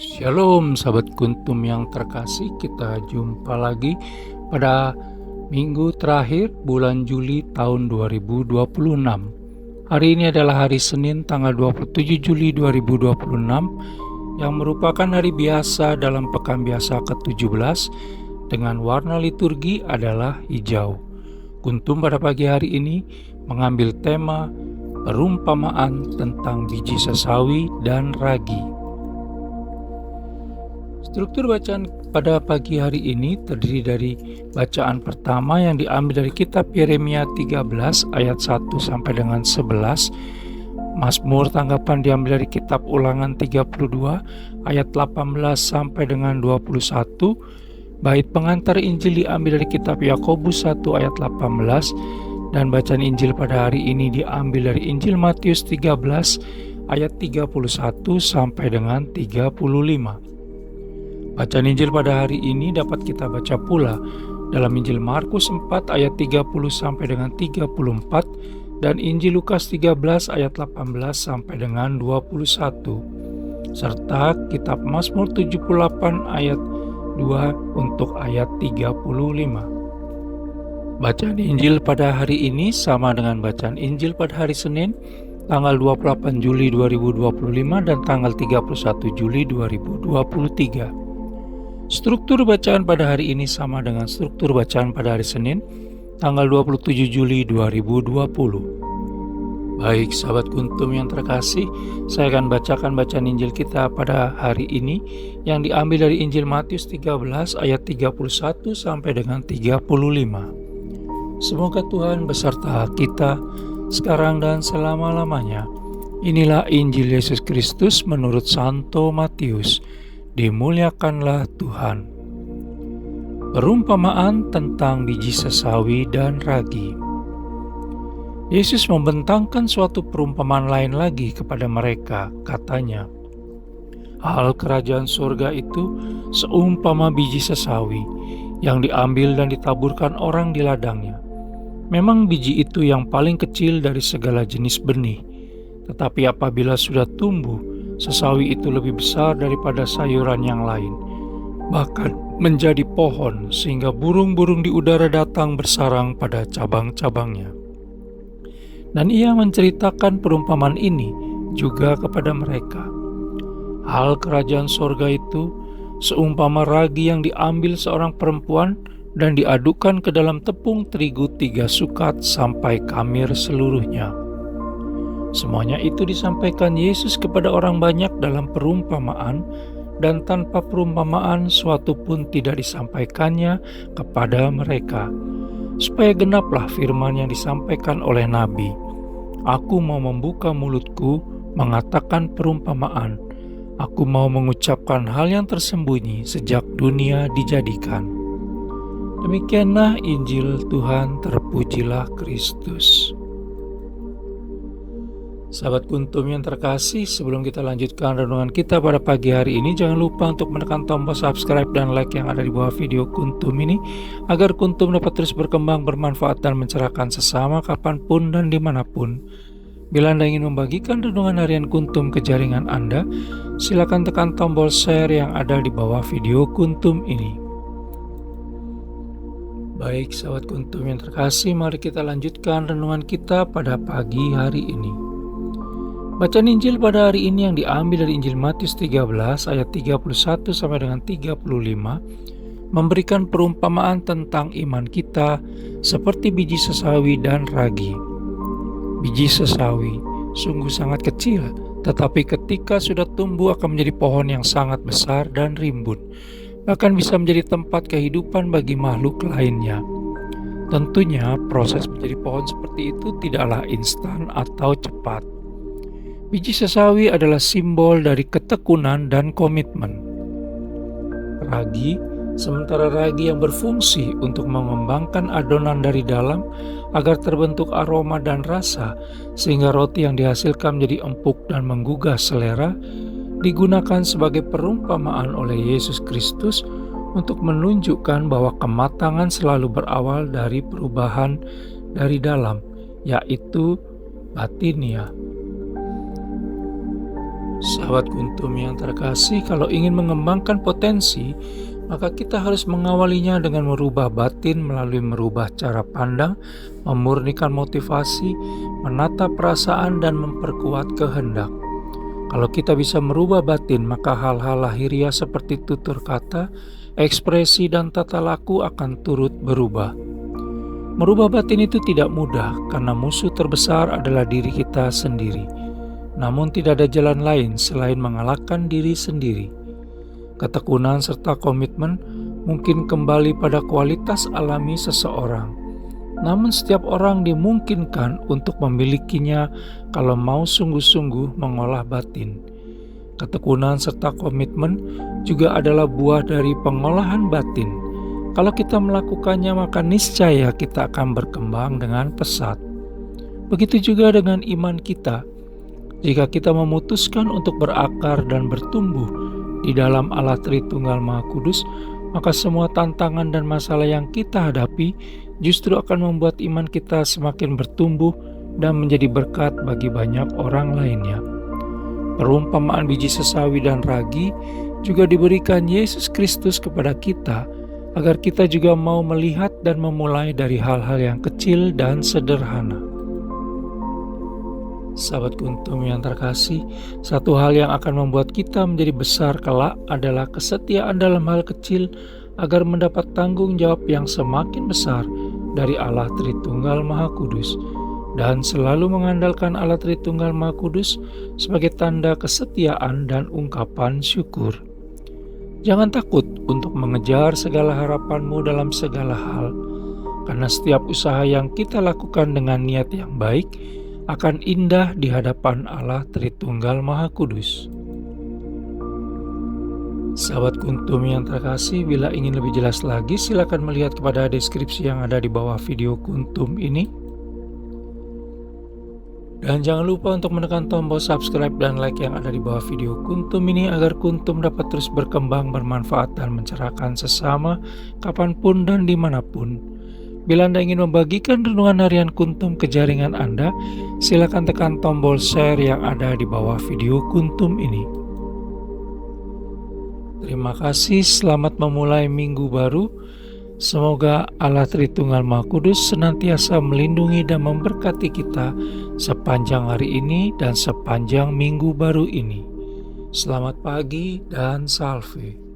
Shalom sahabat kuntum yang terkasih, kita jumpa lagi pada minggu terakhir bulan Juli tahun 2026. Hari ini adalah hari Senin tanggal 27 Juli 2026 yang merupakan hari biasa dalam pekan biasa ke-17 dengan warna liturgi adalah hijau. Kuntum pada pagi hari ini mengambil tema perumpamaan tentang biji sesawi dan ragi. Struktur bacaan pada pagi hari ini terdiri dari bacaan pertama yang diambil dari kitab Yeremia 13 ayat 1 sampai dengan 11. Mazmur tanggapan diambil dari kitab Ulangan 32 ayat 18 sampai dengan 21. Bait pengantar Injil diambil dari kitab Yakobus 1 ayat 18 dan bacaan Injil pada hari ini diambil dari Injil Matius 13 ayat 31 sampai dengan 35. Bacaan Injil pada hari ini dapat kita baca pula dalam Injil Markus 4 ayat 30 sampai dengan 34 dan Injil Lukas 13 ayat 18 sampai dengan 21 serta kitab Mazmur 78 ayat 2 untuk ayat 35. Bacaan Injil pada hari ini sama dengan bacaan Injil pada hari Senin tanggal 28 Juli 2025 dan tanggal 31 Juli 2023. Struktur bacaan pada hari ini sama dengan struktur bacaan pada hari Senin, tanggal 27 Juli 2020. Baik sahabat kuntum yang terkasih, saya akan bacakan bacaan Injil kita pada hari ini yang diambil dari Injil Matius 13 ayat 31 sampai dengan 35. Semoga Tuhan beserta kita sekarang dan selama-lamanya. Inilah Injil Yesus Kristus menurut Santo Matius. Dimuliakanlah Tuhan. Perumpamaan tentang biji sesawi dan ragi. Yesus membentangkan suatu perumpamaan lain lagi kepada mereka, katanya, "Hal kerajaan surga itu seumpama biji sesawi yang diambil dan ditaburkan orang di ladangnya. Memang biji itu yang paling kecil dari segala jenis benih, tetapi apabila sudah tumbuh, sesawi itu lebih besar daripada sayuran yang lain, bahkan menjadi pohon sehingga burung-burung di udara datang bersarang pada cabang-cabangnya." Dan ia menceritakan perumpamaan ini juga kepada mereka. Hal kerajaan sorga itu seumpama ragi yang diambil seorang perempuan dan diadukkan ke dalam tepung terigu 3 sukat sampai kamir seluruhnya. Semuanya itu disampaikan Yesus kepada orang banyak dalam perumpamaan, dan tanpa perumpamaan suatu pun tidak disampaikannya kepada mereka, supaya genaplah firman yang disampaikan oleh Nabi, "Aku mau membuka mulutku mengatakan perumpamaan, aku mau mengucapkan hal yang tersembunyi sejak dunia dijadikan." Demikianlah Injil Tuhan, terpujilah Kristus. Sahabat kuntum yang terkasih, sebelum kita lanjutkan renungan kita pada pagi hari ini, jangan lupa untuk menekan tombol subscribe dan like yang ada di bawah video kuntum ini, agar kuntum dapat terus berkembang, bermanfaat, dan mencerahkan sesama kapanpun dan dimanapun. Bila Anda ingin membagikan renungan harian kuntum ke jaringan Anda, silakan tekan tombol share yang ada di bawah video kuntum ini. Baik sahabat kuntum yang terkasih, mari kita lanjutkan renungan kita pada pagi hari ini. Bacaan Injil pada hari ini yang diambil dari Injil Matius 13 ayat 31 sampai dengan 35 memberikan perumpamaan tentang iman kita seperti biji sesawi dan ragi. Biji sesawi sungguh sangat kecil, tetapi ketika sudah tumbuh akan menjadi pohon yang sangat besar dan rimbun, bahkan bisa menjadi tempat kehidupan bagi makhluk lainnya. Tentunya proses menjadi pohon seperti itu tidaklah instan atau cepat. Biji sesawi adalah simbol dari ketekunan dan komitmen. Sementara ragi yang berfungsi untuk mengembangkan adonan dari dalam agar terbentuk aroma dan rasa, sehingga roti yang dihasilkan menjadi empuk dan menggugah selera, digunakan sebagai perumpamaan oleh Yesus Kristus untuk menunjukkan bahwa kematangan selalu berawal dari perubahan dari dalam, yaitu batinia. Sahabat Kuntum yang terkasih, kalau ingin mengembangkan potensi, maka kita harus mengawalinya dengan merubah batin melalui merubah cara pandang, memurnikan motivasi, menata perasaan, dan memperkuat kehendak. Kalau kita bisa merubah batin, maka hal-hal lahiriah seperti tutur kata, ekspresi, dan tata laku akan turut berubah. Merubah batin itu tidak mudah karena musuh terbesar adalah diri kita sendiri. Namun tidak ada jalan lain selain mengalahkan diri sendiri. Ketekunan serta komitmen mungkin kembali pada kualitas alami seseorang. Namun setiap orang dimungkinkan untuk memilikinya kalau mau sungguh-sungguh mengolah batin. Ketekunan serta komitmen juga adalah buah dari pengolahan batin. Kalau kita melakukannya, maka niscaya kita akan berkembang dengan pesat. Begitu juga dengan iman kita. Jika kita memutuskan untuk berakar dan bertumbuh di dalam Allah Tritunggal Maha Kudus, maka semua tantangan dan masalah yang kita hadapi justru akan membuat iman kita semakin bertumbuh dan menjadi berkat bagi banyak orang lainnya. Perumpamaan biji sesawi dan ragi juga diberikan Yesus Kristus kepada kita, agar kita juga mau melihat dan memulai dari hal-hal yang kecil dan sederhana. Sahabat Kuntum yang terkasih, satu hal yang akan membuat kita menjadi besar kelak adalah kesetiaan dalam hal kecil agar mendapat tanggung jawab yang semakin besar dari Allah Tritunggal Maha Kudus, dan selalu mengandalkan Allah Tritunggal Maha Kudus sebagai tanda kesetiaan dan ungkapan syukur. Jangan takut untuk mengejar segala harapanmu dalam segala hal, karena setiap usaha yang kita lakukan dengan niat yang baik akan indah di hadapan Allah Tritunggal Maha Kudus. Sahabat Kuntum yang terkasih, bila ingin lebih jelas lagi, silakan melihat kepada deskripsi yang ada di bawah video Kuntum ini. Dan jangan lupa untuk menekan tombol subscribe dan like yang ada di bawah video Kuntum ini agar Kuntum dapat terus berkembang, bermanfaat, dan mencerahkan sesama kapanpun dan dimanapun. Bila Anda ingin membagikan renungan harian Kuntum ke jaringan Anda, silakan tekan tombol share yang ada di bawah video Kuntum ini. Terima kasih, selamat memulai minggu baru. Semoga Allah Tritunggal Maha Kudus senantiasa melindungi dan memberkati kita sepanjang hari ini dan sepanjang minggu baru ini. Selamat pagi dan salve.